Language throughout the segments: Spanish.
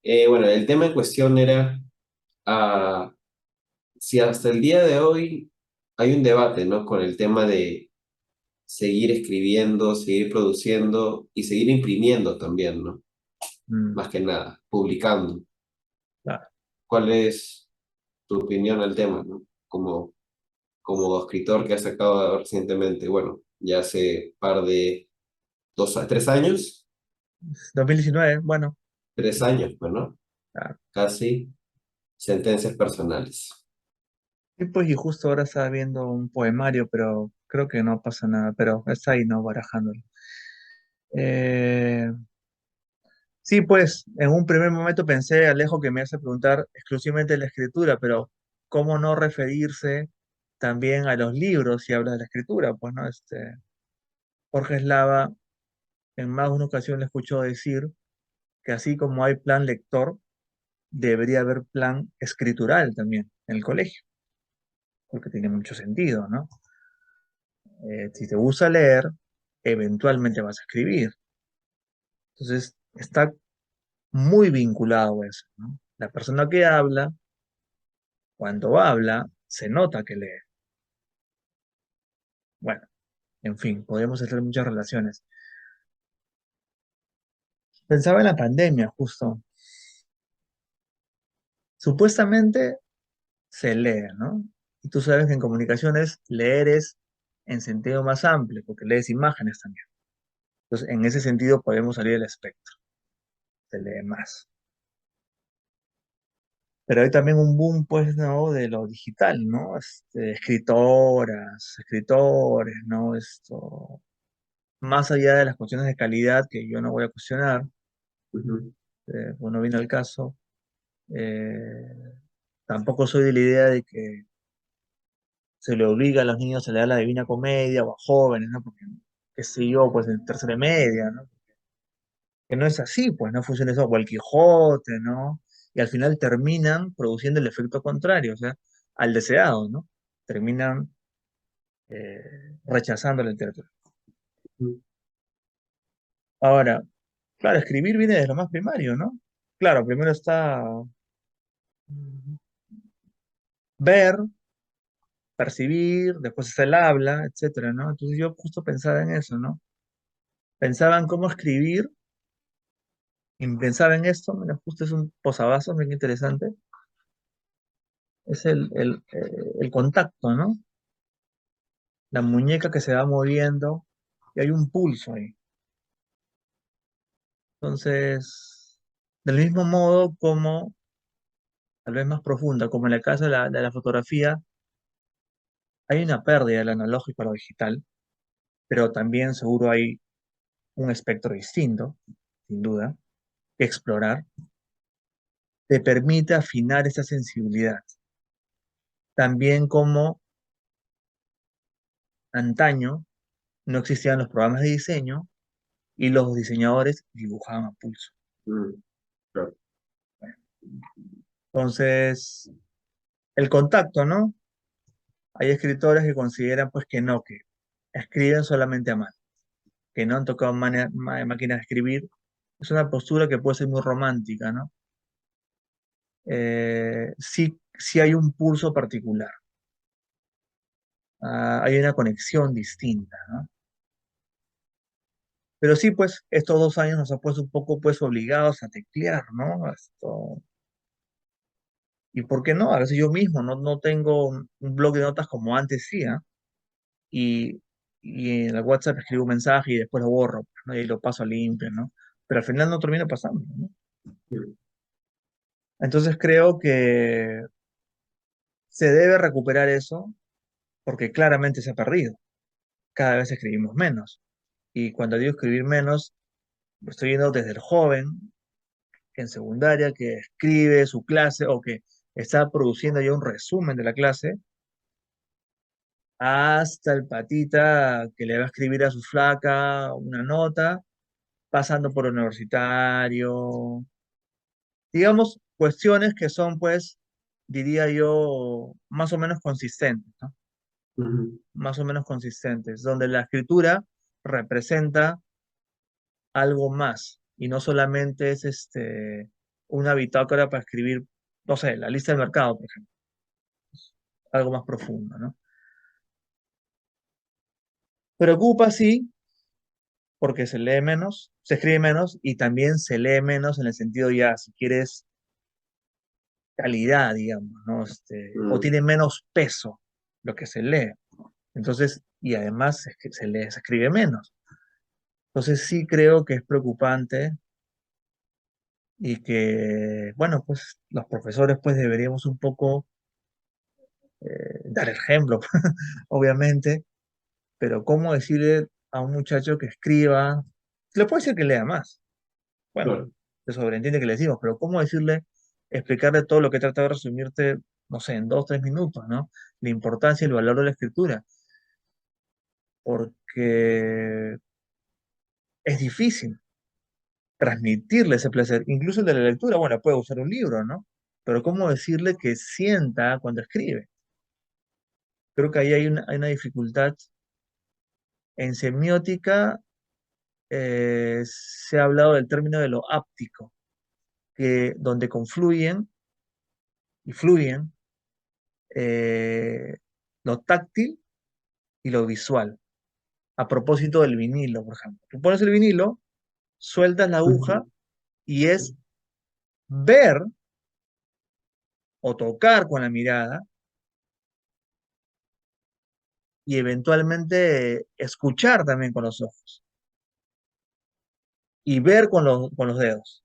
Bueno, el tema en cuestión era ah, si hasta el día de hoy hay un debate, ¿no? Con el tema de seguir escribiendo, seguir produciendo y seguir imprimiendo también, ¿no? Mm, Más que nada, publicando. claro. ¿Cuál es tu opinión al tema, ¿no? Como escritor que has sacado recientemente, bueno, ya hace par de 3 años, 2019, bueno, 3 años, pues, ¿no? claro. Casi sentencias personales. Y pues, y justo ahora estaba viendo un poemario, pero creo que no pasa nada, pero está ahí, ¿no? Barajándolo. Eh, sí, pues, en un primer momento pensé, Alejo, que me hace preguntar exclusivamente de la escritura, pero ¿cómo no referirse también a los libros si hablas de la escritura? Pues, ¿no? Jorge Eslava, en más de una ocasión le escuchó decir que así como hay plan lector, debería haber plan escritural también en el colegio, porque tiene mucho sentido, ¿no? Si te gusta leer, eventualmente vas a escribir. Entonces, está muy vinculado a eso, ¿no? La persona que habla, cuando habla, se nota que lee. Bueno, en fin, podemos hacer muchas relaciones. Pensaba en la pandemia, justo. Supuestamente se lee, ¿no? Y tú sabes que en comunicaciones leer es en sentido más amplio, porque lees imágenes también. Entonces, en ese sentido podemos salir del espectro, se lee más. Pero hay también un boom, pues, ¿no? De lo digital, ¿no? Escritoras, escritores, ¿no? Más allá de las cuestiones de calidad que yo no voy a cuestionar, Ujú. bueno, viene al caso, eh, tampoco soy de la idea de que se le obliga a los niños a leer la Divina Comedia o a jóvenes, ¿no? Porque, qué sé yo, pues en tercera media, ¿no? Que no es así, pues no funciona eso, o el Quijote, ¿no? Y al final terminan produciendo el efecto contrario, o sea, al deseado, ¿no? Terminan rechazando la literatura. Ahora, claro, escribir viene de lo más primario, ¿no? Claro, primero está ver, percibir, después está el habla, etcétera, ¿no? Entonces yo justo pensaba en eso, ¿no? Pensaba en cómo escribir y pensaba en esto, mira, justo es un posavasos bien interesante, es el contacto, ¿no? La muñeca que se va moviendo y hay un pulso ahí. Entonces, del mismo modo como, tal vez más profunda, como en el caso de la fotografía, hay una pérdida del analógico a lo digital, pero también seguro hay un espectro distinto, sin duda, que explorar, te permite afinar esa sensibilidad. También como antaño no existían los programas de diseño y los diseñadores dibujaban a pulso. Mm, claro. Entonces, el contacto, ¿no? Hay escritores que consideran pues que no, que escriben solamente a mano, que no han tocado máquinas de escribir. Es una postura que puede ser muy romántica, ¿no? Sí, sí hay un pulso particular, hay una conexión distinta, ¿no? Pero sí, pues, estos 2 años nos ha puesto un poco, pues, obligados a teclear, ¿no? ¿Y por qué no? A veces yo mismo no tengo un blog de notas como antes sí, ¿ah? Y, y en el WhatsApp escribo un mensaje y después lo borro, pues, ¿no? Y lo paso a limpio, ¿no? Pero al final no termino pasando, ¿no? Entonces creo que se debe recuperar eso porque claramente se ha perdido. Cada vez escribimos menos. Y cuando digo escribir menos, lo estoy viendo desde el joven en secundaria que escribe su clase o que está produciendo ya un resumen de la clase, hasta el patita que le va a escribir a su flaca una nota, pasando por universitario, digamos, cuestiones que son, pues, diría yo, más o menos consistentes, ¿no? Ujú. Más o menos consistentes, donde la escritura representa algo más y no solamente es una bitácora para escribir, no sé, la lista del mercado, por ejemplo, algo más profundo, ¿no? Preocupa, sí, porque se lee menos, se escribe menos y también se lee menos en el sentido ya, si quieres calidad, digamos, ¿no? O Mm, tiene menos peso lo que se lee. Entonces, y además es que se lee, se escribe menos. Entonces sí creo que es preocupante y que, bueno, pues los profesores pues deberíamos un poco dar el ejemplo, obviamente, pero ¿cómo decirle a un muchacho que escriba? Le puede decir que lea más. Bueno, claro, se sobreentiende que le decimos, pero ¿cómo decirle, explicarle todo lo que trata de resumirte, no sé, en 2, 3 minutos, ¿no? La importancia y el valor de la escritura, porque es difícil transmitirle ese placer, incluso el de la lectura, bueno, puede usar un libro, ¿no? Pero ¿cómo decirle que sienta cuando escribe? Creo que ahí hay una dificultad. En semiótica se ha hablado del término de lo áptico, que donde confluyen y fluyen eh, lo táctil y lo visual. A propósito del vinilo, por ejemplo. Tú pones el vinilo, sueltas la aguja ujú, y es ver o tocar con la mirada y eventualmente escuchar también con los ojos y ver con los dedos.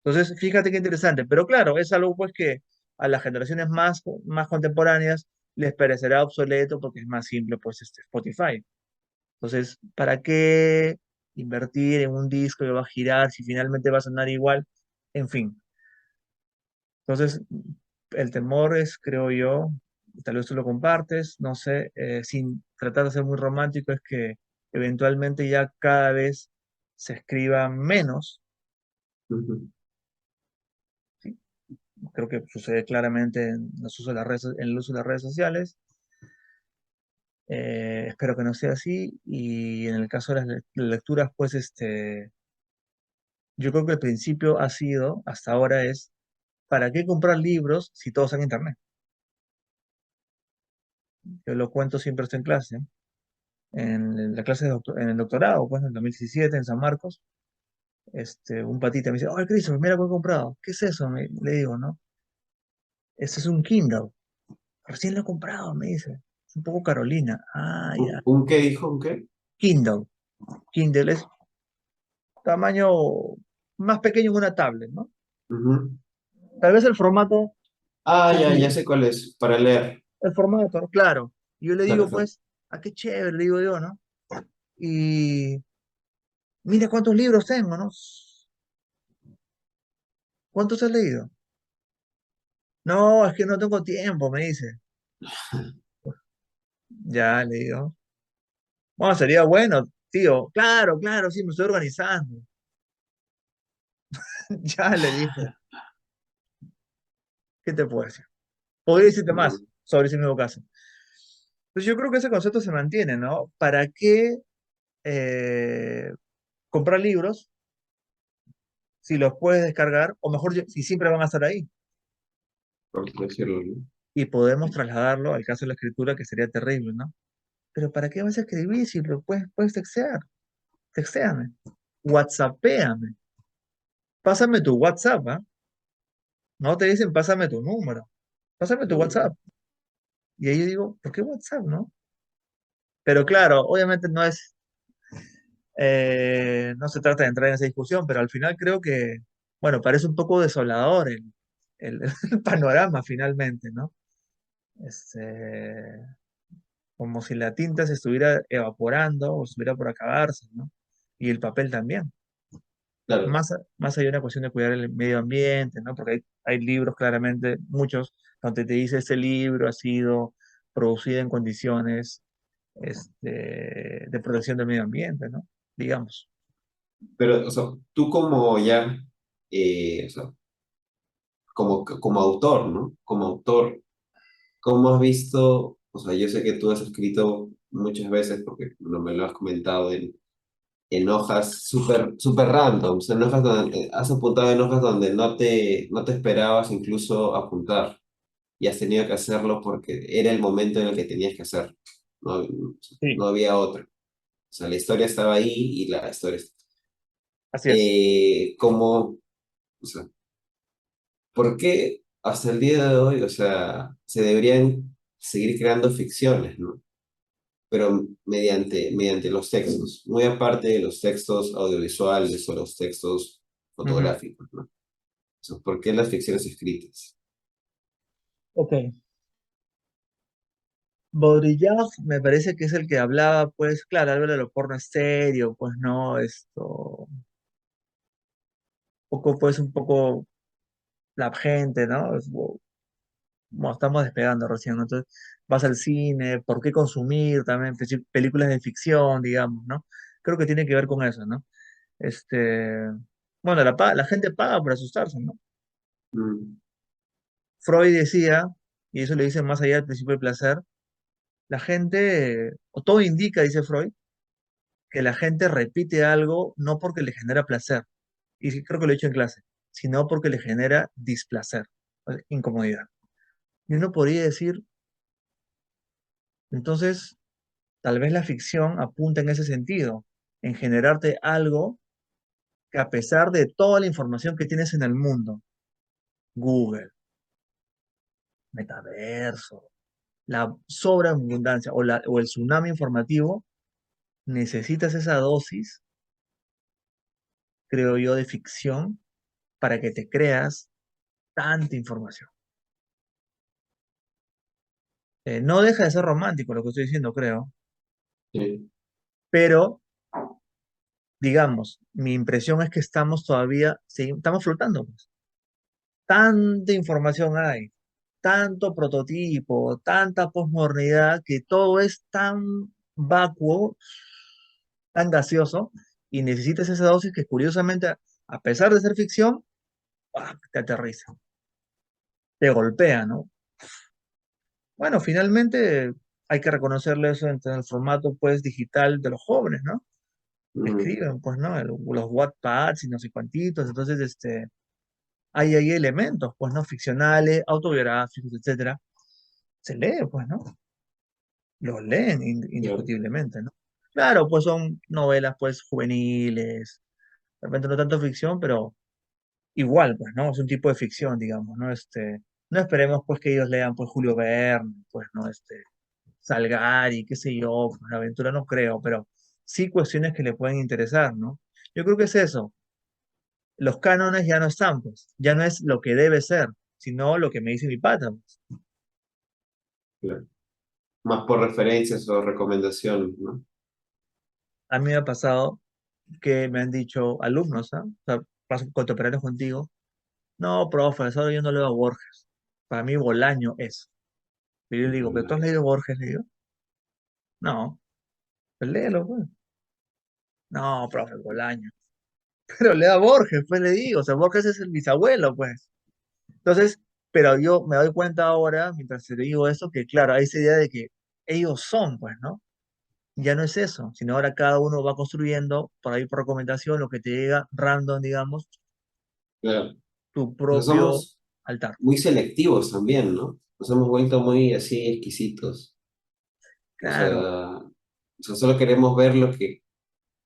Entonces, fíjate qué interesante. Pero claro, es algo pues que a las generaciones más contemporáneas les parecerá obsoleto porque es más simple pues Spotify. Entonces, ¿para qué invertir en un disco que va a girar si finalmente va a sonar igual? En fin. Entonces, el temor es, creo yo, y tal vez tú lo compartes, no sé, sin tratar de ser muy romántico, es que eventualmente ya cada vez se escriba menos, ujú. ¿sí? Creo que sucede claramente en el uso de las redes sociales. Espero que no sea así. Y en el caso de las lecturas, pues yo creo que el principio ha sido, hasta ahora es, ¿para qué comprar libros si todos están en internet? Yo lo cuento siempre esto en clase. En la clase en el doctorado, pues en el 2017 en San Marcos, un patita me dice, oh, Cristo, mira lo que he comprado. ¿Qué es eso? Le digo, ¿no? Este es un Kindle. Recién lo he comprado, me dice. Es un poco Carolina. Ah, ya. ¿Un qué dijo? ¿Un qué? Kindle. Kindle es tamaño más pequeño que una tablet, ¿no? Ujú. Tal vez el formato, Ah, ya sé cuál es, para leer. el formato, ¿no? Claro. Y yo le Claro, digo, claro. pues, ah, qué chévere, le digo yo, ¿no? Y mira cuántos libros tengo, ¿no? ¿Cuántos has leído? No, es que no tengo tiempo, me dice. Ya, le digo. Bueno, sería bueno, tío. Claro, claro, sí, me estoy organizando. Ya le dije, ¿qué te puedo decir? Podría decirte más Mm, sobre ese mismo caso. Pues yo creo que ese concepto se mantiene, ¿no? ¿Para qué eh, comprar libros si los puedes descargar? O mejor, si siempre van a estar ahí. por así decirlo, ¿no? Y podemos trasladarlo al caso de la escritura, que sería terrible, ¿no? Pero ¿para qué vas a escribir si lo puedes textear? Textéame. WhatsAppéame. Pásame tu WhatsApp, ¿ah? No te dicen pásame tu número. Pásame tu Mm, WhatsApp. Y ahí yo digo, ¿por qué WhatsApp, no? Pero claro, obviamente no se trata de entrar en esa discusión, pero al final creo que, bueno, parece un poco desolador el panorama finalmente, ¿no? Este, como si la tinta se estuviera evaporando o estuviera por acabarse, ¿no? Y el papel también. claro, Más allá de una cuestión de cuidar el medio ambiente, ¿no? Porque hay libros claramente, muchos, donde te dice este libro ha sido producido en condiciones de protección del medio ambiente, ¿no? Digamos. pero, o sea, tú como ya, o sea, como autor, ¿no? Como autor, ¿cómo has visto? O sea, yo sé que tú has escrito muchas veces, porque no me lo has comentado en hojas súper súper randoms, en hojas donde has apuntado en hojas donde no te esperabas incluso apuntar y has tenido que hacerlo porque era el momento en el que tenías que hacerlo. No, Sí, no había otra. O sea, la historia estaba ahí y la historia... así es. como, o sea, ¿por qué hasta el día de hoy, o sea, se deberían seguir creando ficciones, ¿no? Pero mediante los textos, muy aparte de los textos audiovisuales o los textos Ujú. fotográficos, ¿no? O sea, ¿por qué las ficciones escritas? Ok. Baudrillard me parece que es el que hablaba, pues, claro, habla de lo porno estéreo, pues, ¿no? Poco, pues, un poco la gente, ¿no? Bueno, estamos despegando recién, ¿no? Entonces, vas al cine, ¿por qué consumir también películas de ficción, digamos, ¿no? Creo que tiene que ver con eso, ¿no? Este, bueno, la gente paga por asustarse, ¿no? Mm, Freud decía, y eso le dice más allá del principio del placer, la gente, o todo indica, dice Freud, que la gente repite algo no porque le genera placer, y sí, creo que lo he dicho en clase, sino porque le genera displacer, o sea, incomodidad. Y uno podría decir, entonces, tal vez la ficción apunta en ese sentido, en generarte algo que a pesar de toda la información que tienes en el mundo, Google, metaverso, la sobreabundancia o el tsunami informativo, necesitas esa dosis, creo yo, de ficción para que te creas tanta información. No deja de ser romántico lo que estoy diciendo, creo, sí, pero digamos, mi impresión es que estamos todavía, sí, estamos flotando, pues. Tanta información hay, tanto prototipo, tanta posmodernidad, que todo es tan vacuo, tan gaseoso, y necesitas esa dosis que curiosamente, a pesar de ser ficción, te aterriza, te golpea, ¿no? Bueno, finalmente hay que reconocerle eso en el formato pues digital de los jóvenes, ¿no? Que mm, escriben, pues, ¿no? Los Wattpads y no sé cuantitos, entonces, hay elementos, pues, ¿no? Ficcionales, autobiográficos, etcétera. Se lee, pues, ¿no? Los leen claro, indiscutiblemente, ¿no? Claro, pues son novelas, pues, juveniles, de repente no tanto ficción, pero igual, pues, ¿no? Es un tipo de ficción, digamos, ¿no? No esperemos, pues, que ellos lean, pues, Julio Verne, pues, ¿no? Salgari, qué sé yo, pues, la aventura no creo, pero sí cuestiones que le pueden interesar, ¿no? Yo creo que es eso. Los cánones ya no están, pues, ya no es lo que debe ser, sino lo que me dice mi pata, pues. claro. Más por referencias o recomendaciones, ¿no? A mí me ha pasado que me han dicho alumnos, ¿ah? O sea, paso contemporáneos contigo, no, profesor, yo no leo a Borges. Para mí Bolaño es. Y yo le digo, ¿pero tú has leído Borges? Le digo, no, pues léelo, pues. No, profe, Bolaño. Pero lea a Borges, pues le digo, o sea, Borges es el bisabuelo, pues. Entonces, pero yo me doy cuenta ahora, mientras te digo eso, que claro, hay esa idea de que ellos son, pues, ¿no? Ya no es eso, sino ahora cada uno va construyendo, por ahí por recomendación, lo que te llega random, digamos, Claro. tu O sea, propio somos altar. muy selectivos también, ¿no? Nos hemos vuelto muy así exquisitos. O Claro, sea, solo queremos ver lo que,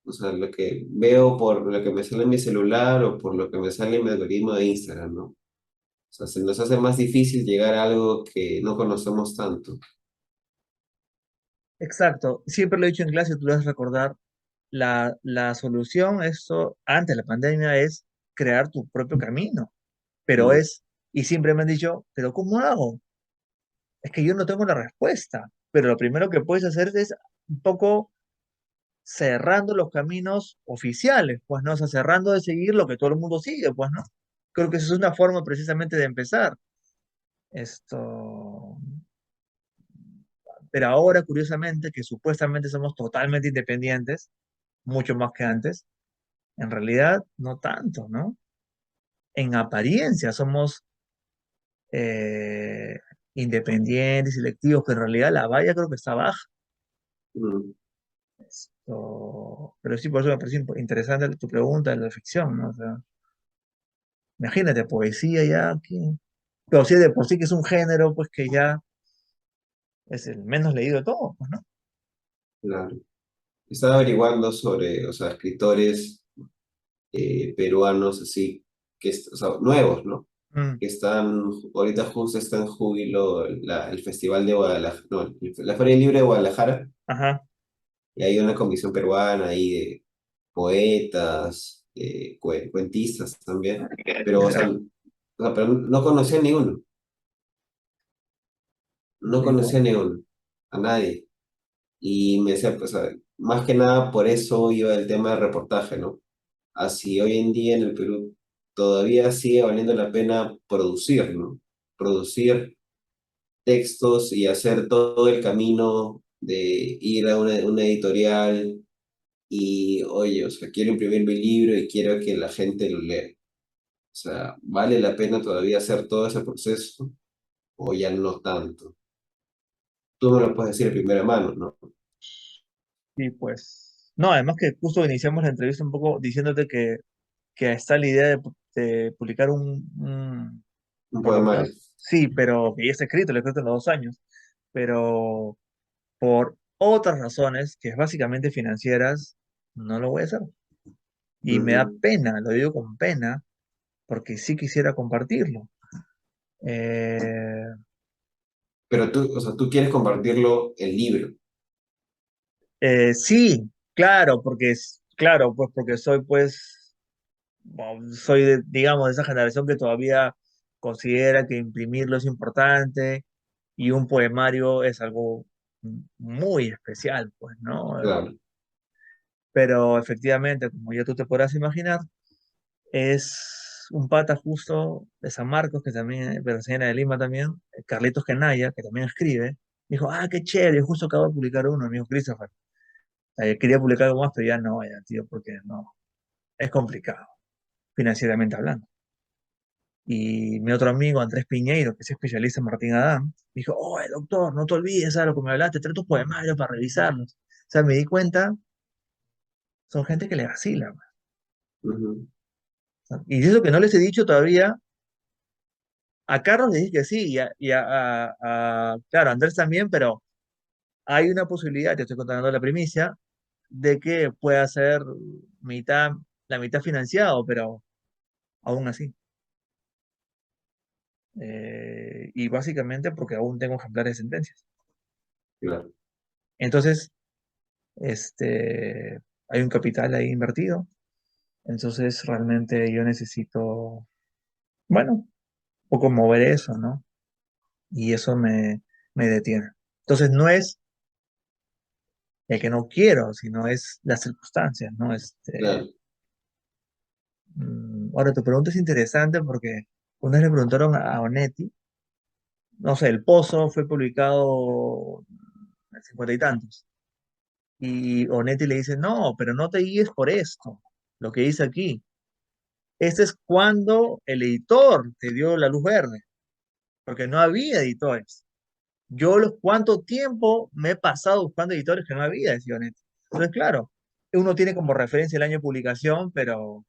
o sea, lo que veo por lo que me sale en mi celular o por lo que me sale en mi algoritmo de Instagram, ¿no? O sea, se nos hace más difícil llegar a algo que no conocemos tanto. exacto. Siempre lo he dicho en clase, tú debes recordar, la solución, esto, antes de la pandemia, es crear tu propio camino. Pero Mm, y siempre me han dicho, ¿pero cómo hago? Es que yo no tengo la respuesta. Pero lo primero que puedes hacer es un poco cerrando los caminos oficiales, pues, ¿no? O sea, cerrando de seguir lo que todo el mundo sigue, pues, ¿no? Creo que esa es una forma precisamente de empezar. Esto, pero ahora, curiosamente, que supuestamente somos totalmente independientes, mucho más que antes, en realidad no tanto, ¿no? En apariencia somos eh, independientes, selectivos, pero en realidad la valla creo que está baja. mm. Pero sí, por eso me parece interesante tu pregunta de la ficción, ¿no? O sea, imagínate, poesía ya, pero sí, de por sí que es un género, pues que ya es el menos leído de todos, pues, ¿no? Claro. Estaba averiguando sobre, o sea, escritores peruanos así, o sea, nuevos, ¿no? Mm, Que están, ahorita justo está en júbilo el Festival de Guadalajara, no, la Feria Libre de Guadalajara, ajá, y hay una comisión peruana ahí de poetas, cuentistas también, pero, pero no conocía ni uno, no sí, pues, conocía ni uno, a nadie. Y me decía, pues, más que nada por eso iba el tema del reportaje, ¿no? Así hoy en día en el Perú todavía sigue valiendo la pena producir, ¿no? Producir textos y hacer todo el camino de ir a una editorial y, oye, o sea, quiero imprimir mi libro y quiero que la gente lo lea. O sea, ¿vale la pena todavía hacer todo ese proceso o ya no tanto? Tú me lo puedes decir de primera mano, ¿no? sí, pues. No, además que justo iniciamos la entrevista un poco diciéndote que está la idea de publicar Un por lo poemario. menos, sí, pero que ya está escrito, lo he escrito en los 2 años, pero por otras razones, que es básicamente financieras, no lo voy a hacer. Y me da Ujú. pena, lo digo con pena, porque sí quisiera compartirlo. Eh, Pero tú, o sea, tú quieres compartirlo el libro. sí, claro, claro, pues porque soy, pues, bueno, soy, digamos, de esa generación que todavía considera que imprimirlo es importante y un poemario es algo muy especial, pues, ¿no? Claro, Pero efectivamente, como ya tú te podrás imaginar, es un pata justo de San Marcos, que también, de la señora de Lima también, Carlitos Kenaya, que también escribe. Dijo, ah, qué chévere, justo acabo de publicar uno, me dijo Christopher. Quería publicar algo más, pero ya no, ya, tío, porque no, es complicado, financieramente hablando. Y mi otro amigo, Andrés Piñeiro, que se especializa en Martín Adán, dijo, oh, doctor, no te olvides, ¿sabes lo que me hablaste? Trae tus poemarios para revisarlos. O sea, me di cuenta, son gente que le vacila, man. ujú, Y eso que no les he dicho todavía, a Carlos le dije que sí, claro, a Andrés también, pero hay una posibilidad, te estoy contando la primicia, de que pueda ser mitad, la mitad financiado, pero aún así. Y básicamente porque aún tengo ejemplares de sentencias. claro. Entonces, hay un capital ahí invertido, entonces realmente yo necesito, bueno, un poco mover eso, ¿no? Y eso me detiene. Entonces no es el que no quiero, sino es las circunstancias, ¿no? Claro. Ahora, tu pregunta es interesante porque una vez le preguntaron a Onetti, no sé, El Pozo fue publicado en 50 y tantos, y Onetti le dice, no, pero no te guíes por esto, lo que dice aquí. Este es cuando el editor te dio la luz verde, porque no había editores. ¿Cuánto tiempo me he pasado buscando editores que no había, decía Onetti? Entonces, claro, uno tiene como referencia el año de publicación, pero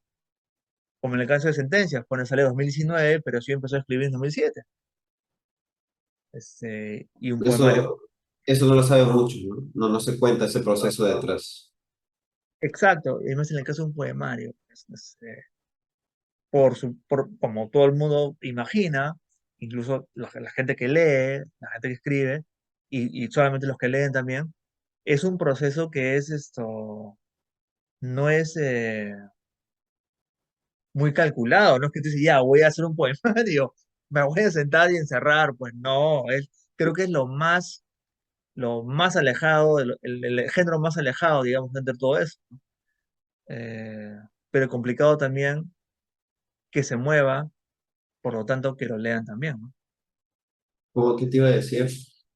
como en el caso de Sentencias, pone sale 2019, pero sí empezó a escribir en 2007. Y un poemario. Eso, eso no lo sabe mucho, ¿no? No, no se cuenta ese proceso detrás. Exacto, y además en el caso de un poemario, como todo el mundo imagina, incluso la gente que lee, la gente que escribe, y solamente los que leen también, es un proceso que no es muy calculado, no es que tú dices, ya, voy a hacer un poemario, me voy a sentar y encerrar, pues no, creo que es lo más alejado, el género más alejado, digamos, entre todo eso. Eh, pero complicado también que se mueva, por lo tanto que lo lean también, ¿no? ¿Cómo que te iba a decir?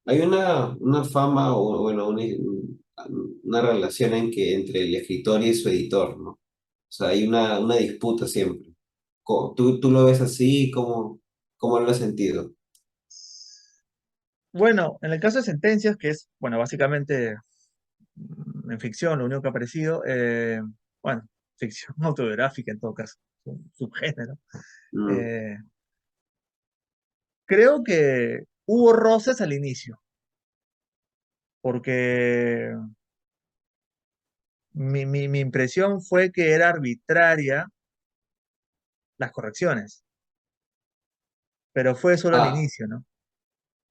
Hay una fama o bueno, una relación entre el escritor y su editor, ¿no? O sea, hay una disputa siempre. ¿Tú lo ves así? ¿Cómo lo has sentido? Bueno, en el caso de sentencias, que es, bueno, básicamente en ficción, lo único que ha aparecido, bueno, ficción autobiográfica en todo caso, un subgénero. Mm. Eh, Creo que hubo roces al inicio, porque mi impresión fue que era arbitraria las correcciones, pero fue solo al Ah, inicio, ¿no?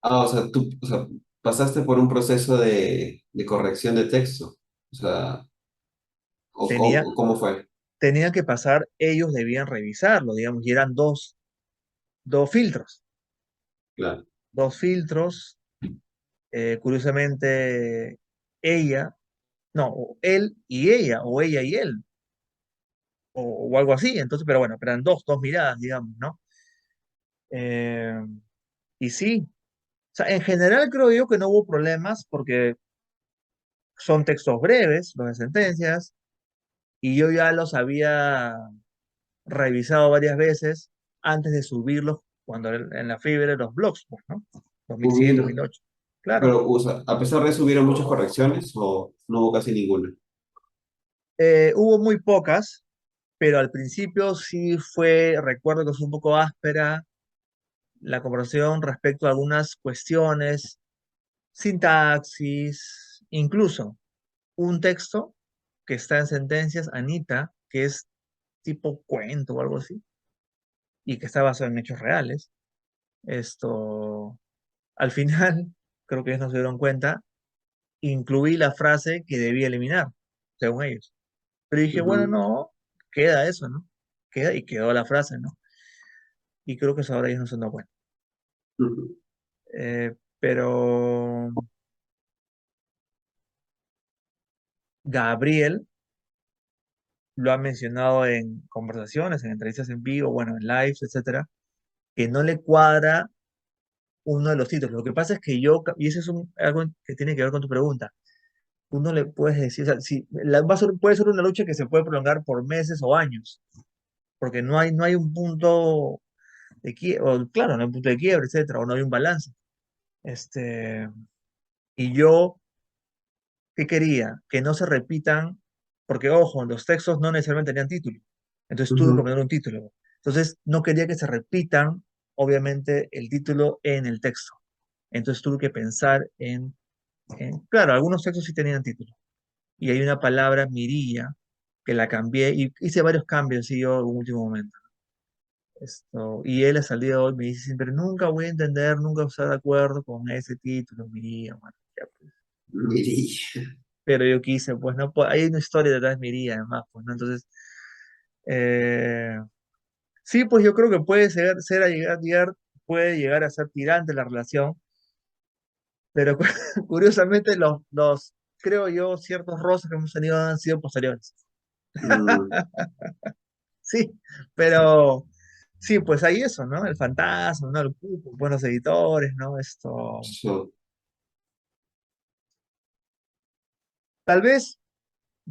o sea, tú, o sea, pasaste por un proceso de corrección de texto. O sea, Tenía, o ¿cómo fue? tenía que pasar, ellos debían revisarlo, digamos, y eran dos filtros, Claro. dos filtros, curiosamente, ella, no, o él y ella, o ella y él, o algo así, entonces, pero bueno, eran dos miradas, digamos, ¿no? Eh, y sí, o sea, en general creo yo que no hubo problemas porque son textos breves, los de sentencias, y yo ya los había revisado varias veces antes de subirlos cuando en la fibra los blogs, pues, ¿no? 2007, Hubieron, 2008. Claro. pero, o sea, a pesar de eso, ¿hubieron muchas correcciones o no hubo casi ninguna? Hubo muy pocas, pero al principio sí fue, recuerdo que fue un poco áspera la conversación respecto a algunas cuestiones, sintaxis, incluso un texto que está en sentencias, Anita, que es tipo cuento o algo así, y que está basado en hechos reales. Esto, al final, creo que ellos no se dieron cuenta, incluí la frase que debía eliminar, según ellos. Pero dije, bueno, Ujú, no, queda eso, ¿no? Queda y quedó la frase, ¿no? Y creo que eso ahora ellos no se dan cuenta. ujú, Pero Gabriel lo ha mencionado en conversaciones, en entrevistas en vivo, bueno, en lives, etcétera, que no le cuadra uno de los títulos. Lo que pasa es que yo, y eso es algo que tiene que ver con tu pregunta, uno le puedes decir, o sea, si, puede ser una lucha que se puede prolongar por meses o años, porque no hay un punto de quiebre, o claro, no hay un punto de quiebre, etcétera, o no hay un balance. Este, y yo, ¿qué quería? Que no se repitan, porque ojo, los textos no necesariamente tenían título, entonces tuve que ujú, poner un título. Entonces no quería que se repitan, obviamente, el título en el texto. Entonces tuve que pensar claro, algunos textos sí tenían título. Y hay una palabra, mirilla, que la cambié y hice varios cambios, sí, yo en un último momento. Y él al día de hoy me dice, pero nunca voy a entender, nunca voy a estar de acuerdo con ese título, mirilla, bueno, ya, pues. Mirí. Pero yo quise, pues, no, pues, hay una historia detrás de mirilla, además, pues, ¿no? Entonces, eh, sí, pues yo creo que puede ser puede llegar a ser tirante la relación, pero curiosamente creo yo, ciertos roces que hemos tenido han sido posteriores. Mm, Sí, pero sí, pues hay eso, ¿no? El fantasma, ¿no? El cupo, buenos editores, ¿no? so- Tal vez,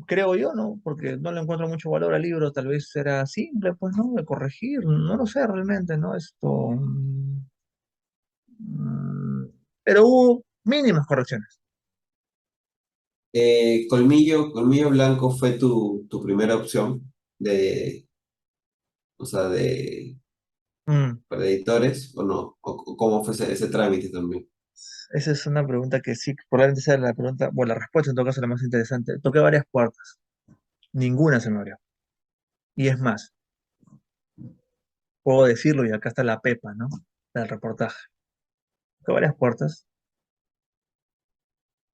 creo yo, ¿no? Porque no le encuentro mucho valor al libro, tal vez era simple, pues, ¿no? De corregir, no lo sé realmente, ¿no? Mm, pero hubo mínimas correcciones. Colmillo Blanco fue tu primera opción o sea, Mm, para editores o no, o cómo fue ese trámite también. Esa es una pregunta que sí, probablemente sea la pregunta, bueno, la respuesta en todo caso la más interesante. Toqué varias puertas, ninguna se me abrió. Y es más, puedo decirlo y acá está la pepa, ¿no? Del reportaje. Toqué varias puertas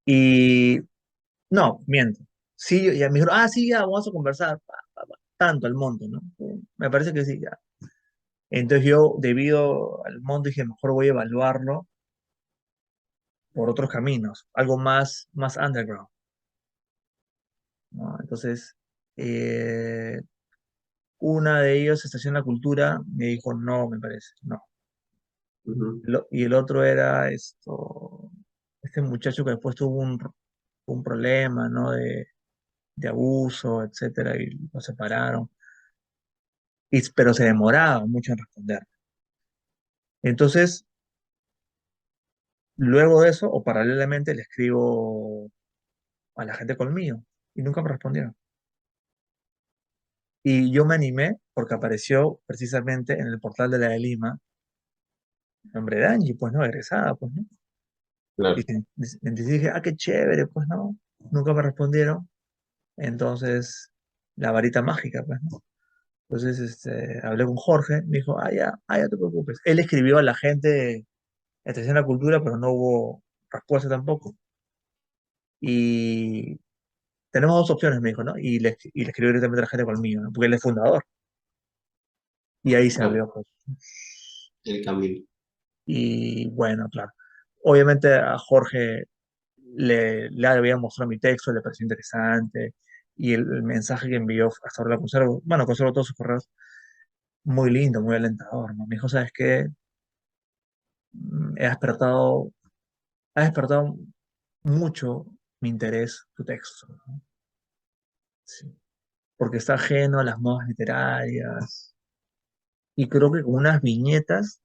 y no, miento. Sí, ya me dijeron, sí, ya, vamos a conversar. Tanto el monto, ¿no? Me parece que sí, ya. Entonces yo, debido al monto, dije, mejor voy a evaluarlo por otros caminos, algo más underground, ¿no? Entonces, eh, una de ellos, Estación La Cultura, me dijo, no, me parece, no. Ujú, Y el otro era este muchacho que después tuvo un problema, ¿no? De abuso, etcétera, y lo separaron. Pero se demoraba mucho en responder. Entonces, luego de eso, o paralelamente, le escribo a la gente conmigo y nunca me respondieron. Y yo me animé porque apareció precisamente en el portal de la de Lima, el nombre de Angie, pues no, egresada, pues no. Y claro, entonces dije, ah, qué chévere, pues no, nunca me respondieron. Entonces, la varita mágica, pues, ¿no? Entonces, hablé con Jorge, me dijo, ah, ya te preocupes. Él escribió a la gente de Atención a la Cultura, pero no hubo respuesta tampoco. Y tenemos dos opciones, me dijo, ¿no? Y le escribió directamente a la gente conmigo, ¿no? Porque él es fundador. Y ahí se claro, abrió, pues. el camino. Y bueno, claro. Obviamente a Jorge le había mostrado mi texto, le pareció interesante. Y el mensaje que envió, hasta ahora lo conservo, bueno, conservo todos sus correos, muy lindo, muy alentador, ¿no? Me dijo, ¿sabes qué? Ha despertado mucho mi interés tu texto, ¿no? Sí. Porque está ajeno a las modas literarias y creo que con unas viñetas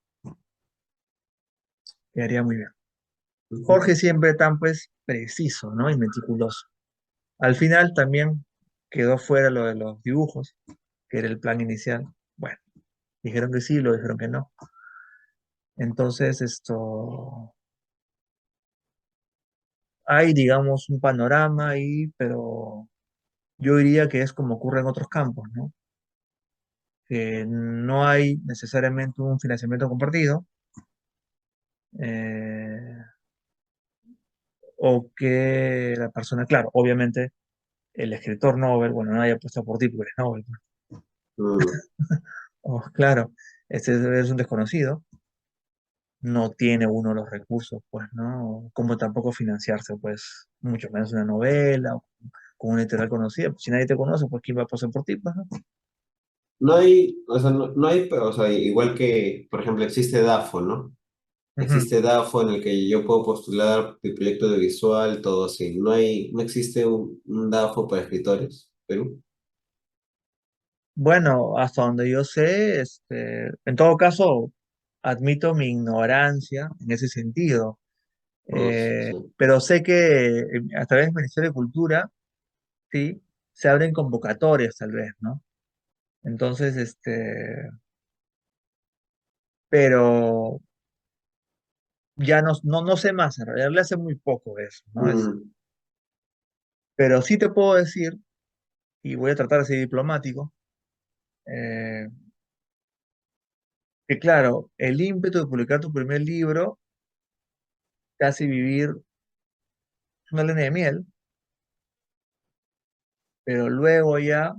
quedaría muy bien. Ujú. Jorge siempre tan pues preciso, ¿no? Y meticuloso. Al final también quedó fuera lo de los dibujos, que era el plan inicial. Bueno, dijeron que sí, lo dijeron que no. Entonces, hay, digamos, un panorama ahí, pero yo diría que es como ocurre en otros campos, ¿no? Que no hay necesariamente un financiamiento compartido, eh, o que la persona, claro, obviamente el escritor Nobel, bueno, nadie apuesta por ti porque eres Nobel, ¿no? Mm, O, claro, este es un desconocido, no tiene uno los recursos, pues, ¿no? Como tampoco financiarse, pues, mucho menos una novela o con una editorial conocida. Pues, si nadie te conoce, pues, ¿quién va a pasar por ti, pues, no? no hay, o sea, no hay, o sea, igual que, por ejemplo, existe DAFO, ¿no? Ujú. Existe DAFO en el que yo puedo postular mi proyecto audiovisual, todo así. No existe un DAFO para escritores, Perú. Bueno, hasta donde yo sé, en todo caso, admito mi ignorancia en ese sentido. No, sí. Pero sé que a través del Ministerio de Cultura, sí, se abren convocatorias tal vez, ¿no? Entonces, pero ya no sé más, en realidad le hace muy poco eso, ¿no? Mm, Pero sí te puedo decir, y voy a tratar de ser diplomático, eh, que claro, el ímpetu de publicar tu primer libro te hace vivir una luna de miel, pero luego ya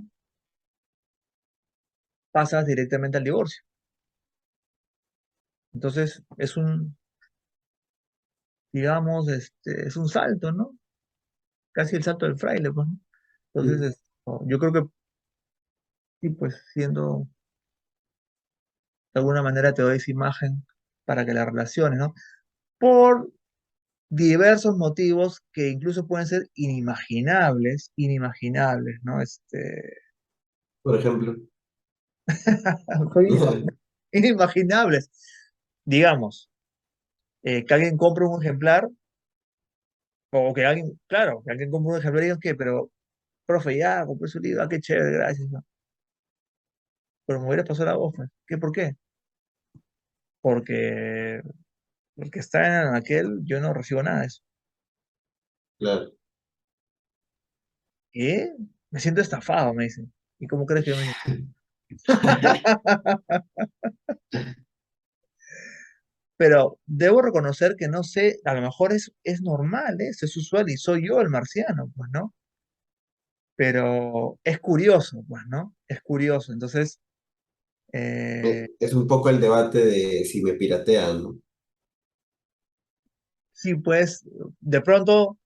pasas directamente al divorcio. Entonces, es un salto, ¿no? Casi el salto del fraile, pues, ¿no? Entonces, mm. yo creo que sí, pues, de alguna manera te doy esa imagen para que la relaciones, ¿no? Por diversos motivos que incluso pueden ser inimaginables, ¿no? Por ejemplo. Inimaginables. Digamos, que alguien compre un ejemplar, o que alguien, claro, que alguien compre un ejemplar y diga, ¿qué? Pero, profe, ya, compré su libro, ah, qué chévere, gracias, ¿no? Pero me hubiera pasado la voz, pues. ¿Qué? ¿Por qué? Porque el que está en aquel, yo no recibo nada de eso. Claro. ¿Qué? Me siento estafado, me dicen. ¿Y cómo crees que yo me siento? Pero debo reconocer que no sé, a lo mejor es normal, ¿eh? Es usual y soy yo el marciano, pues, ¿no? Pero es curioso, pues, ¿no? Es curioso. Entonces, eh, Es un poco el debate de si me piratean, ¿no? sí, pues, de pronto,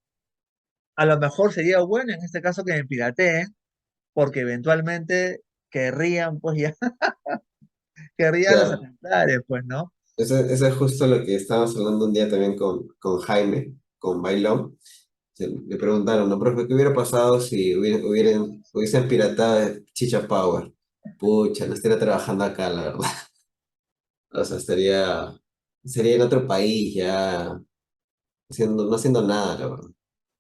a lo mejor sería bueno en este caso que me pirateen, porque eventualmente querrían, pues, ya, querrían los Claro. ejemplares, pues, ¿no? Eso es justo lo que estábamos hablando un día también con Jaime, con Bailón. Le preguntaron, ¿no, profe, qué hubiera pasado si hubiesen piratado Chicha Power? Pucha, no estaría trabajando acá, la verdad. O sea, sería en otro país ya, no haciendo nada, la verdad.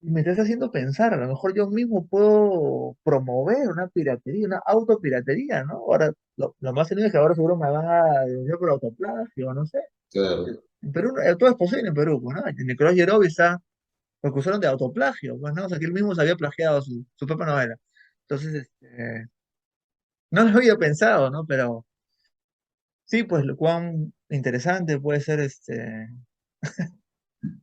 me estás haciendo pensar, a lo mejor yo mismo puedo promover una piratería, una autopiratería, ¿no? Ahora, lo más seguro es que ahora seguro me van a denunciar por autoplagio, no sé. Claro. En Perú, todo es posible en Perú, pues, ¿no? Nicolás Yerovi está, lo acusaron de autoplagio, pues, ¿no? O sea, que él mismo se había plagiado su propia novela. Entonces, no lo había pensado, ¿no? Pero sí, pues, lo cuán interesante puede ser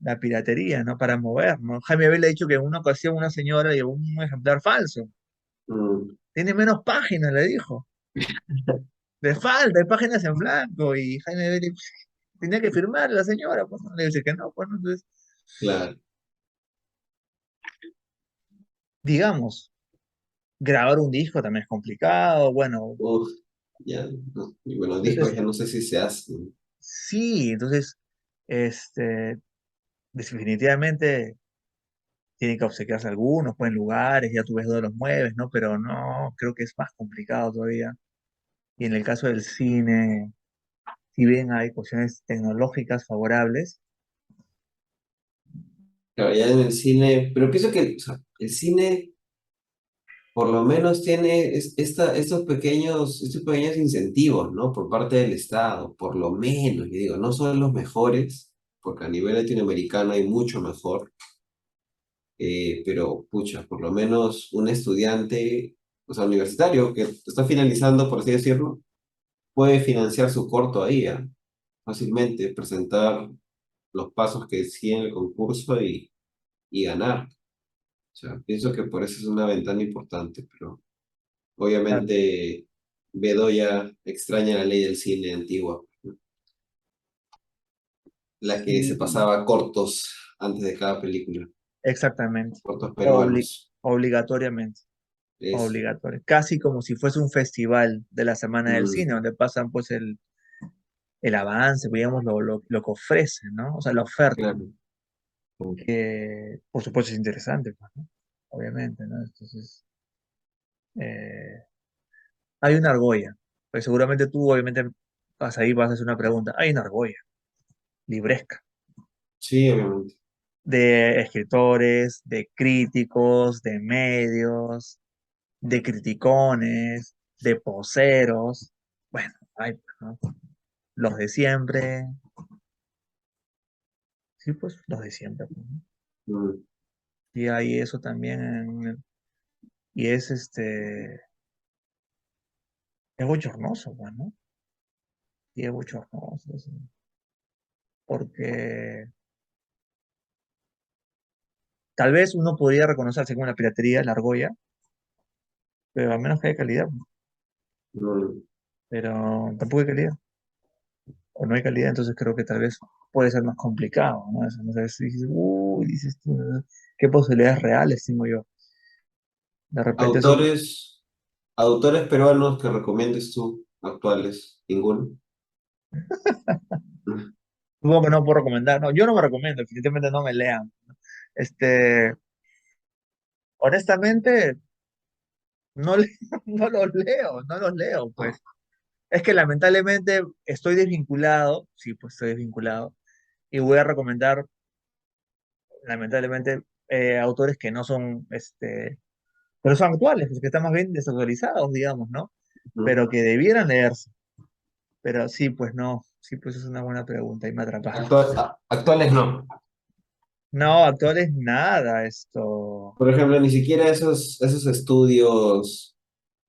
la piratería, ¿no? Para mover, ¿no? Jaime había dicho que en una ocasión una señora llevó un ejemplar falso. Mm, Tiene menos páginas, le dijo. Le falta, hay páginas en blanco. Y Jaime Bailey tenía que firmar la señora, pues no le dice que no, pues no. Entonces, claro. digamos, grabar un disco también es complicado. Bueno, Uf, ya, no. Y bueno, discos entonces, ya no sé si se hacen. sí, entonces, este, definitivamente tiene que obsequiarse algunos, pues en lugares, ya tú ves dónde los mueves, ¿no? Pero no, creo que es más complicado todavía. Y en el caso del cine, si bien hay cuestiones tecnológicas favorables, Claro, ya en el cine, pero pienso que o sea, el cine por lo menos tiene estos pequeños incentivos, ¿no? Por parte del Estado, por lo menos, yo digo, no son los mejores, porque a nivel latinoamericano hay mucho mejor, pero pucha, por lo menos un estudiante, o sea, universitario que está finalizando, por así decirlo, puede financiar su corto ahí, ¿ah? Fácilmente, presentar los pasos que siguen el concurso y ganar. O sea, pienso que por eso es una ventana importante, pero claro, obviamente Bedoya extraña la ley del cine antigua, ¿no? La que se sí, pasaba cortos antes de cada película, exactamente, cortos Obli- peruanos. obligatoriamente, Es, obligatorio, casi como si fuese un festival de la Semana del mm, Cine, donde pasan pues el avance, digamos, lo que ofrece, ¿no? O sea, la oferta, claro. que por supuesto es interesante, pues, ¿no? Obviamente, ¿no? Entonces, eh, hay una argolla, pues seguramente tú, obviamente, vas ahí, vas a hacer una pregunta, hay una argolla, libresca, Sí, obviamente. de escritores, de críticos, de medios, de criticones, de poseros, bueno, hay, pues, ¿no? Los de siempre, sí, pues los de siempre, pues, ¿no? Mm. Y hay eso también, y es bochornoso, pues, ¿no? Y es bochornoso, sí, porque tal vez uno podría reconocerse como una piratería, la argolla, pero al menos que haya calidad, pues, Mm. pero tampoco hay calidad, o no hay calidad, entonces creo que tal vez puede ser más complicado, ¿no? Eso, no sé si dices, uy, dices tú, ¿qué posibilidades reales tengo yo? De repente son, Autores, autores peruanos que recomiendes tú, actuales, ninguno. Mm. supongo que no puedo recomendar, no, yo no me recomiendo, definitivamente no me lean. Este, honestamente, no, no los leo, no los leo, pues. Es que lamentablemente estoy desvinculado, sí, pues estoy desvinculado, y voy a recomendar, lamentablemente, autores que no son, pero son actuales, pues, que están más bien desactualizados, digamos, ¿no? Mm. Pero que debieran leerse. Pero sí, pues no, sí, pues es una buena pregunta y me atrapaste. Actuales no. No, actuales nada, esto. Por ejemplo, ni siquiera esos estudios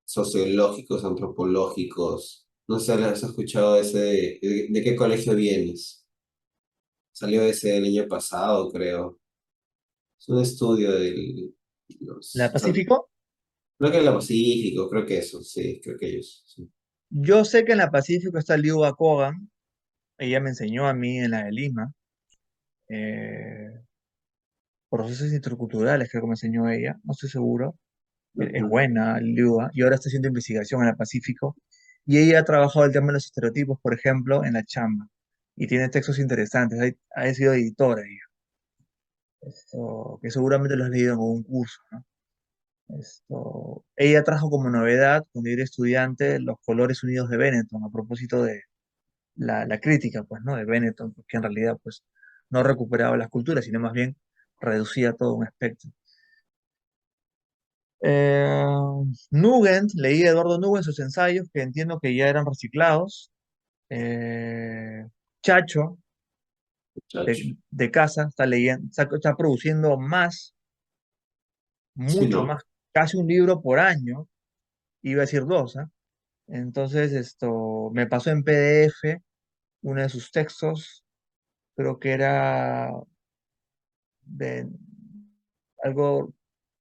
sociológicos, antropológicos. No sé, ¿has escuchado ese de qué colegio vienes? Salió ese el año pasado, creo. Es un estudio ¿La o sea, Pacífico? creo que la Pacífico, creo que eso, sí, creo que ellos. Sí. Yo sé que en la Pacífico está Liu Kogan, ella me enseñó a mí en la de Lima, eh, procesos interculturales, creo que me enseñó ella, no estoy seguro. Es Ujú. buena, Liuba, y ahora está haciendo investigación en el Pacífico. Y ella ha trabajado el tema de los estereotipos, por ejemplo, en la chamba. Y tiene textos interesantes. Ha sido editora ella. Que seguramente lo has leído en algún curso, ¿no? Ella trajo como novedad, cuando yo era estudiante, los colores unidos de Benetton, a propósito de la crítica, pues, ¿no? De Benetton, que en realidad, pues, no recuperaba las culturas, sino más bien reducía todo un espectro. Eh, Nugent, leí a Eduardo Nugent sus ensayos, que entiendo que ya eran reciclados. Eh, Chacho, Chacho. de casa, está leyendo, está produciendo más, Sí, mucho ¿no? más, casi un libro por año, iba a decir dos, ¿ah? Entonces, esto me pasó en PDF uno de sus textos, creo que era de algo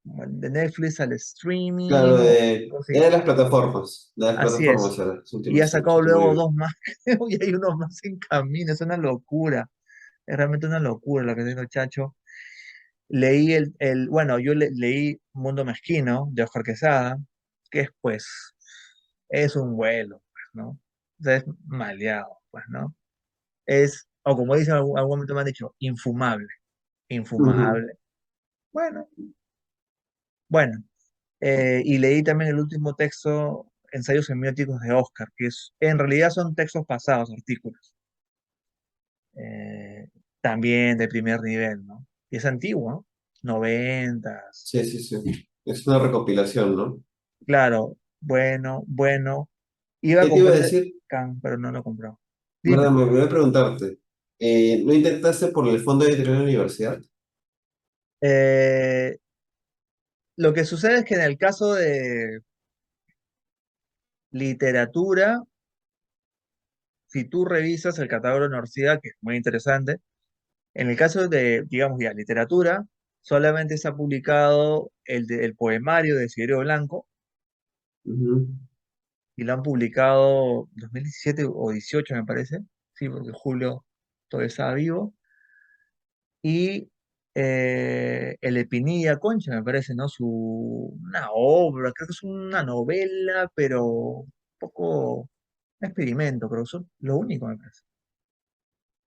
de Netflix al Claro, streaming o algo así. era de las Así plataformas es. era, Y ha su sacado último luego libro. dos más, creo, y hay unos más en camino, es una locura. Es realmente una locura lo que está haciendo Chacho. Leí bueno, leí Mundo Mezquino de Oscar Quesada, que es pues, es un vuelo, pues, ¿no? O sea, es maleado, pues, ¿no? O como dicen algún momento me han dicho, infumable, Ujú. infumable. Bueno, bueno. Y leí también el último texto, Ensayos semióticos de Oscar, en realidad son textos pasados, artículos, eh, también de primer nivel, ¿no? Y es antiguo, ¿no? Noventas. Sí, sí, sí. Es una recopilación, ¿no? Claro, bueno, bueno. Iba a ¿Qué te iba a comprar decir? Can, pero no lo compró. ¿Verdad? Dime. Me voy a preguntarte. ¿No intentaste por el fondo de editorial de la universidad? Eh, lo que sucede es que en el caso de literatura, si tú revisas el catálogo de la universidad, que es muy interesante, en el caso de, digamos ya, literatura, solamente se ha publicado el poemario de Cirio Blanco Ujú. y lo han publicado 2017 o 18 me parece, sí, porque Julio todavía estaba vivo. Y el Epinilla Concha, me parece, ¿no? Una obra, creo que es una novela, pero un poco un experimento, creo que son lo único, me parece.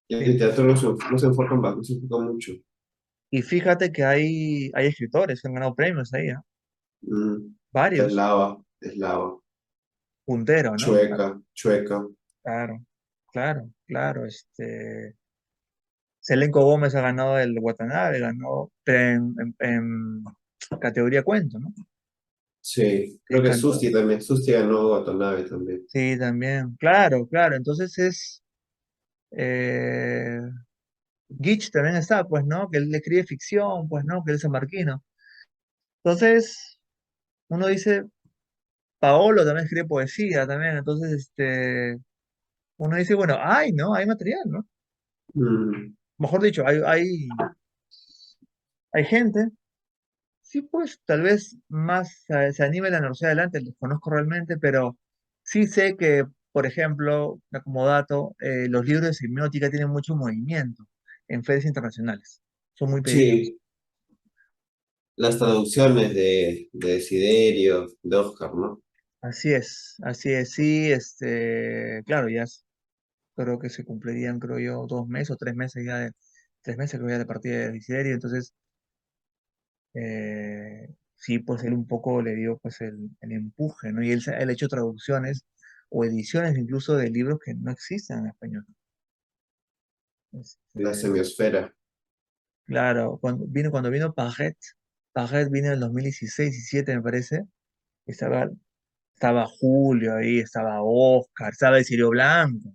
Y en Sí. literatura no se enfocan, no se enfocan mucho. Y fíjate que hay escritores que han ganado premios ahí, ¿ah? Varios, Es lava. punteros, ¿no? Chueca, chueca. Claro, claro, claro. Selenco Gómez ha ganado el Watanabe, ganó pero en categoría cuento, ¿no? Sí, creo que Escantor. Susti también. Susti ganó Watanabe también. Sí, también. Claro, claro. Entonces eh, Gitch también está, pues, ¿no? Que él escribe ficción, pues, ¿no? Que él es sanmarquino. Entonces, uno dice, Paolo también escribe poesía también. Entonces, uno dice, bueno, hay, ¿no? Hay material, ¿no? Mm, Mejor dicho, hay gente. Sí, pues tal vez más se anime la universidad adelante, los conozco realmente, pero sí sé que, por ejemplo, como dato, los libros de semiótica tienen mucho movimiento en ferias internacionales. Son muy pedidos. sí, las traducciones de Desiderio, de Oscar, ¿no? Así es, sí, claro, creo que se cumplirían, creo yo, 2 meses o 3 meses ya 3 meses creo ya de partida de Desiderio, entonces sí, pues él un poco le dio pues el empuje, ¿no? Y él ha hecho traducciones o ediciones incluso de libros que no existen en español. La Este, semiosfera. claro, cuando vino Paget vino en el 2016, 17 me parece, estaba, estaba Julio ahí, estaba Oscar, estaba el Cirio Blanco,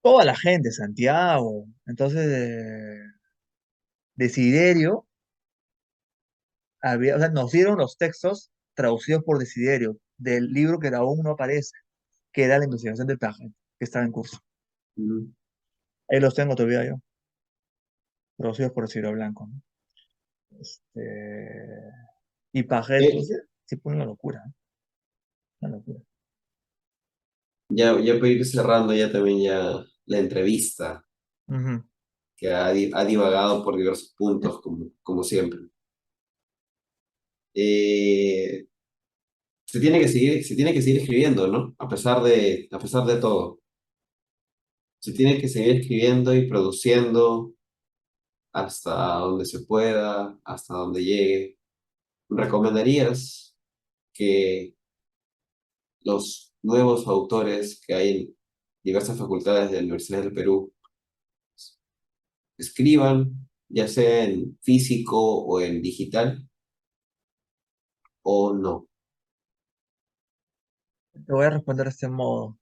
toda la gente, Santiago. Entonces, Desiderio o sea, nos dieron los textos traducidos por Desiderio del libro que aún no aparece, que era la investigación de Paget, que estaba en curso. Mm. Ahí los tengo todavía yo, producidos por Ciro Blanco, ¿no? Y Paget, Eh, pues, sí, fue una locura, ¿eh? Una locura. ya para ir cerrando ya también ya la entrevista, Ujú. que ha divagado por diversos puntos, como siempre. Eh, se tiene que seguir escribiendo, ¿no? A pesar de todo. Se tiene que seguir escribiendo y produciendo hasta donde se pueda, hasta donde llegue. ¿Recomendarías que los nuevos autores que hay en diversas facultades de la Universidad del Perú escriban? ya sea en físico o en digital, o no. Te voy a responder de este modo.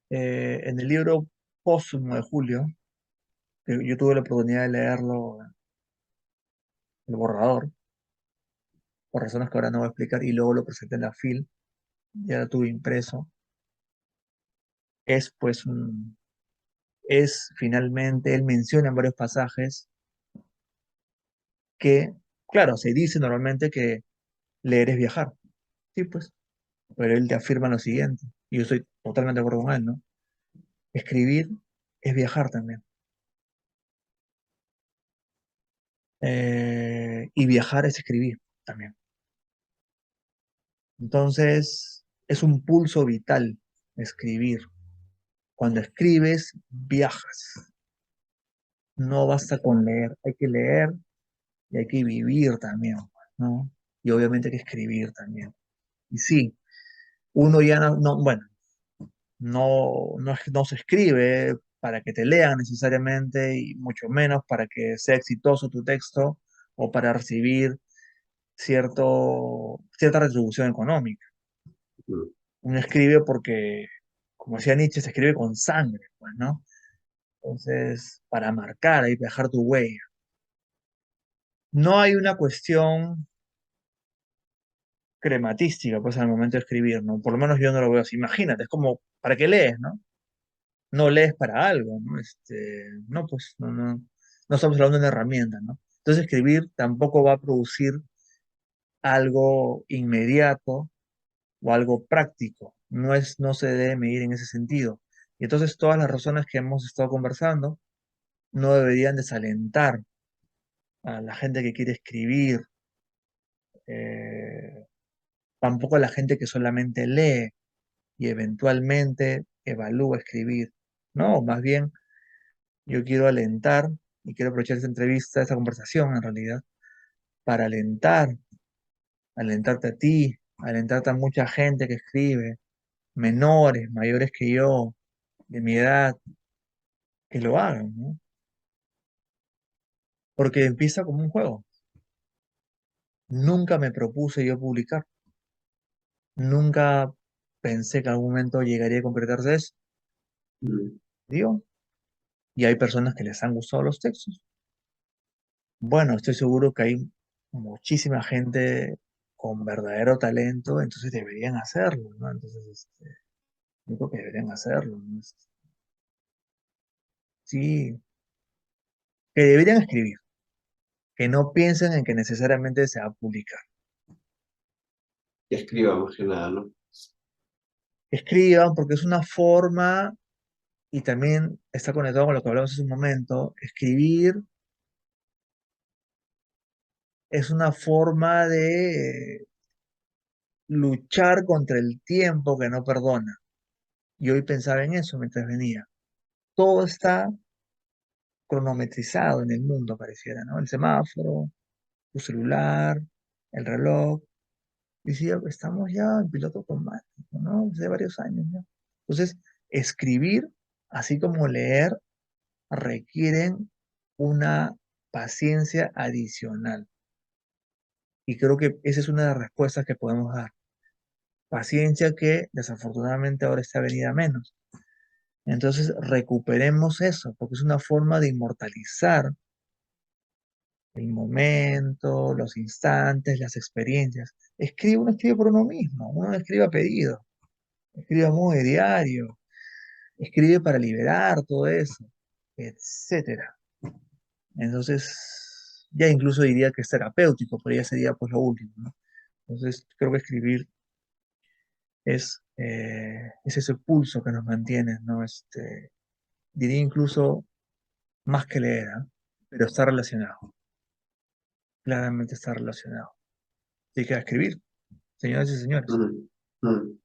En el libro póstumo de Julio, que yo tuve la oportunidad de leerlo, el borrador, por razones que ahora no voy a explicar, y luego lo presenté en la FIL, ya lo tuve impreso, es pues es finalmente, él menciona en varios pasajes que, claro, se dice normalmente que leer es viajar, sí, pues, pero él te afirma lo siguiente, y yo estoy totalmente de acuerdo con él, ¿no? Escribir es viajar también. Y viajar es escribir también. Entonces, es un pulso vital escribir. Cuando escribes, viajas. No basta con leer y hay que vivir también, ¿no? Y obviamente hay que escribir también. Y sí, uno ya bueno, no se escribe para que te lean necesariamente y mucho menos para que sea exitoso tu texto o para recibir cierta retribución económica. Mm. Uno escribe porque, como decía Nietzsche, se escribe con sangre, pues, ¿no? Entonces, para marcar y dejar tu huella. No hay una cuestión crematística, pues, al momento de escribir, ¿no? Por lo menos yo no lo veo así. Imagínate, es como, ¿para qué lees, no? No lees para algo, ¿no? No, pues, no estamos hablando de una herramienta, ¿no? Entonces, escribir tampoco va a producir algo inmediato o algo práctico. No se debe medir en ese sentido. Y entonces, todas las razones que hemos estado conversando no deberían desalentar a la gente que quiere escribir, eh, tampoco a la gente que solamente lee y eventualmente evalúa escribir. No, más bien yo quiero alentar y quiero aprovechar esta entrevista, esta conversación en realidad, para alentarte a ti, alentarte a mucha gente que escribe, menores, mayores que yo, de mi edad, que lo hagan, ¿no? Porque empieza como un juego. Nunca me propuse yo publicar, nunca pensé que en algún momento llegaría a concretarse eso, Mm. digo, y hay personas que les han gustado los textos. Bueno, estoy seguro que hay muchísima gente con verdadero talento, entonces deberían hacerlo, ¿no? Entonces, yo creo que deberían hacerlo, ¿no? Sí, que deberían escribir, que no piensen en que necesariamente se va a publicar. Que escriba más que nada, ¿no? Escriban porque es una forma, y también está conectado con lo que hablamos hace un momento, escribir es una forma de luchar contra el tiempo que no perdona. Y hoy pensaba en eso mientras venía. Todo está cronometrizado en el mundo, pareciera, ¿no? El semáforo, tu celular, el reloj. Y sí, estamos ya en piloto automático, ¿no? Hace varios años ya. Entonces, escribir, así como leer, requieren una paciencia adicional. Y creo que esa es una de las respuestas que podemos dar. Paciencia que desafortunadamente ahora está venida a menos. Entonces, recuperemos eso, porque es una forma de inmortalizar el momento, los instantes, las experiencias. Uno escribe por uno mismo, uno no escribe a pedido, escribe a modo de diario, escribe para liberar todo eso, etcétera. Entonces, ya incluso diría que es terapéutico, pero ya sería pues lo último, ¿no? Entonces, creo que escribir es ese pulso que nos mantiene, ¿no? Diría incluso más que leer, ¿ah? Pero está relacionado, claramente está relacionado. Así que a escribir, señoras y señores. Mm. Mm.